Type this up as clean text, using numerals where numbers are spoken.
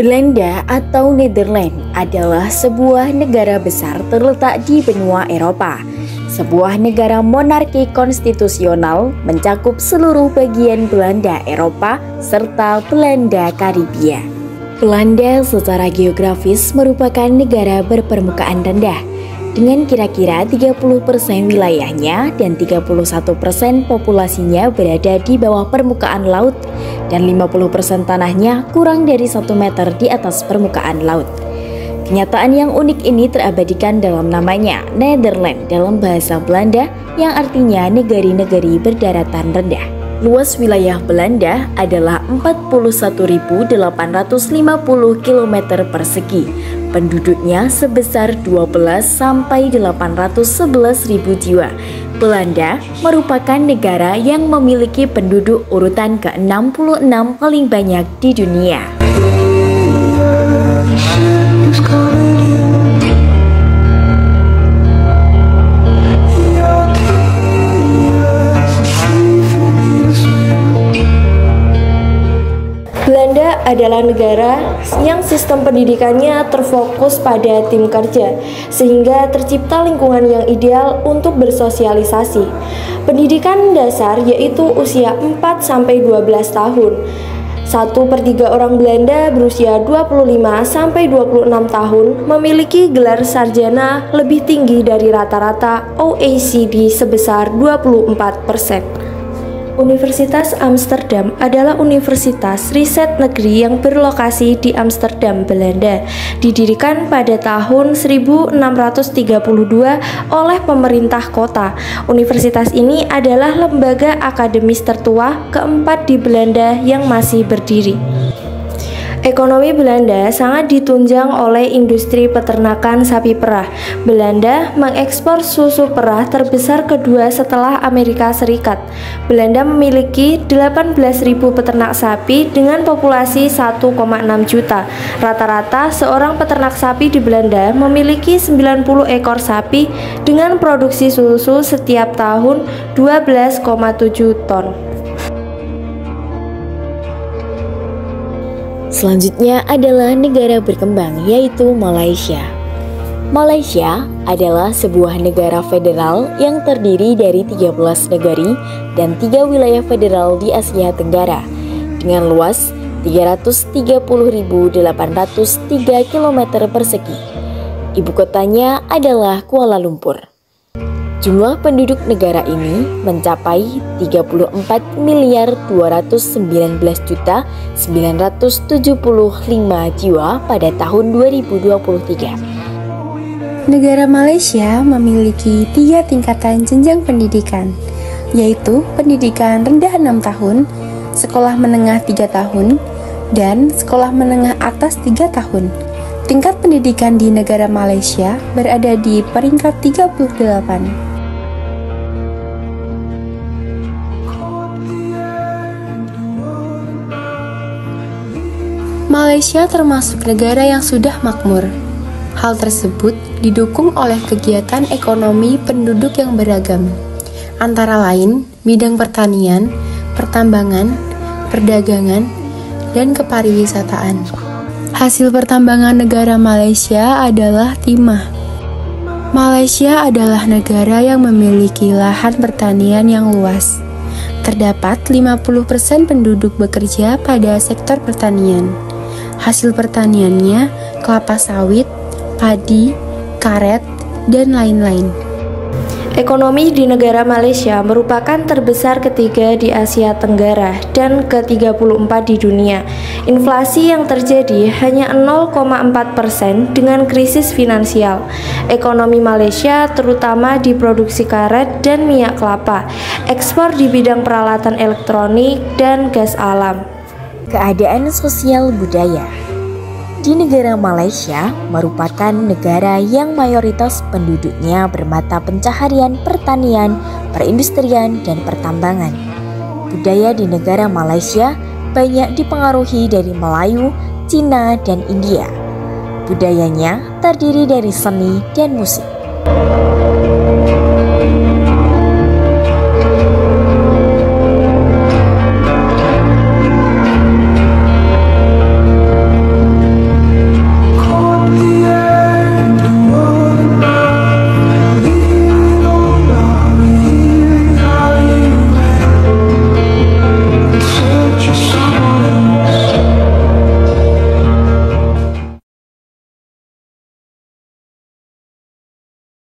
Belanda atau Nederland adalah sebuah negara besar terletak di benua Eropa. Sebuah negara monarki konstitusional mencakup seluruh bagian Belanda Eropa serta Belanda Karibia. Belanda secara geografis merupakan negara berpermukaan rendah dengan kira-kira 30% wilayahnya dan 31% populasinya berada di bawah permukaan laut dan 50% tanahnya kurang dari 1 meter di atas permukaan laut. Kenyataan yang unik ini terabadikan dalam namanya, Nederland dalam bahasa Belanda yang artinya negeri-negeri berdaratan rendah. Luas wilayah Belanda adalah 41.850 km persegi. Penduduknya sebesar 12 sampai 811.000 jiwa. Belanda merupakan negara yang memiliki penduduk urutan ke-66 paling banyak di dunia. Belanda adalah negara yang sistem pendidikannya terfokus pada tim kerja, sehingga tercipta lingkungan yang ideal untuk bersosialisasi. Pendidikan dasar yaitu usia 4-12 tahun. 1/3 orang Belanda berusia 25-26 tahun memiliki gelar sarjana lebih tinggi dari rata-rata OECD sebesar 24%. Universitas Amsterdam adalah universitas riset negeri yang berlokasi di Amsterdam, Belanda. Didirikan pada tahun 1632 oleh pemerintah kota. Universitas ini adalah lembaga akademis tertua keempat di Belanda yang masih berdiri. Ekonomi Belanda sangat ditunjang oleh industri peternakan sapi perah. Belanda mengekspor susu perah terbesar kedua setelah Amerika Serikat. Belanda memiliki 18.000 peternak sapi dengan populasi 1,6 juta. Rata-rata seorang peternak sapi di Belanda memiliki 90 ekor sapi dengan produksi susu setiap tahun 12,7 ton. Selanjutnya adalah negara berkembang, yaitu Malaysia. Malaysia adalah sebuah negara federal yang terdiri dari 13 negari dan 3 wilayah federal di Asia Tenggara dengan luas 330.803 km persegi. Ibu kotanya adalah Kuala Lumpur. Jumlah penduduk negara ini mencapai 34.219.975 jiwa pada tahun 2023. Negara Malaysia memiliki 3 tingkatan jenjang pendidikan, yaitu pendidikan rendah 6 tahun, sekolah menengah 3 tahun, dan sekolah menengah atas 3 tahun. Tingkat pendidikan di negara Malaysia berada di peringkat 38. Malaysia termasuk negara yang sudah makmur. Hal tersebut didukung oleh kegiatan ekonomi penduduk yang beragam, antara lain bidang pertanian, pertambangan, perdagangan, dan kepariwisataan. Hasil pertambangan negara Malaysia adalah timah. Malaysia adalah negara yang memiliki lahan pertanian yang luas. Terdapat 50% penduduk bekerja pada sektor pertanian. Hasil pertaniannya kelapa sawit, padi, karet, dan lain-lain. Ekonomi di negara Malaysia merupakan terbesar ketiga di Asia Tenggara dan ke-34 di dunia. Inflasi yang terjadi hanya 0,4% dengan krisis finansial. Ekonomi Malaysia terutama di produksi karet dan minyak kelapa, ekspor di bidang peralatan elektronik dan gas alam. Keadaan sosial budaya di negara Malaysia merupakan negara yang mayoritas penduduknya bermata pencaharian pertanian, perindustrian, dan pertambangan. Budaya di negara Malaysia banyak dipengaruhi dari Melayu, Cina, dan India. Budayanya terdiri dari seni dan musik.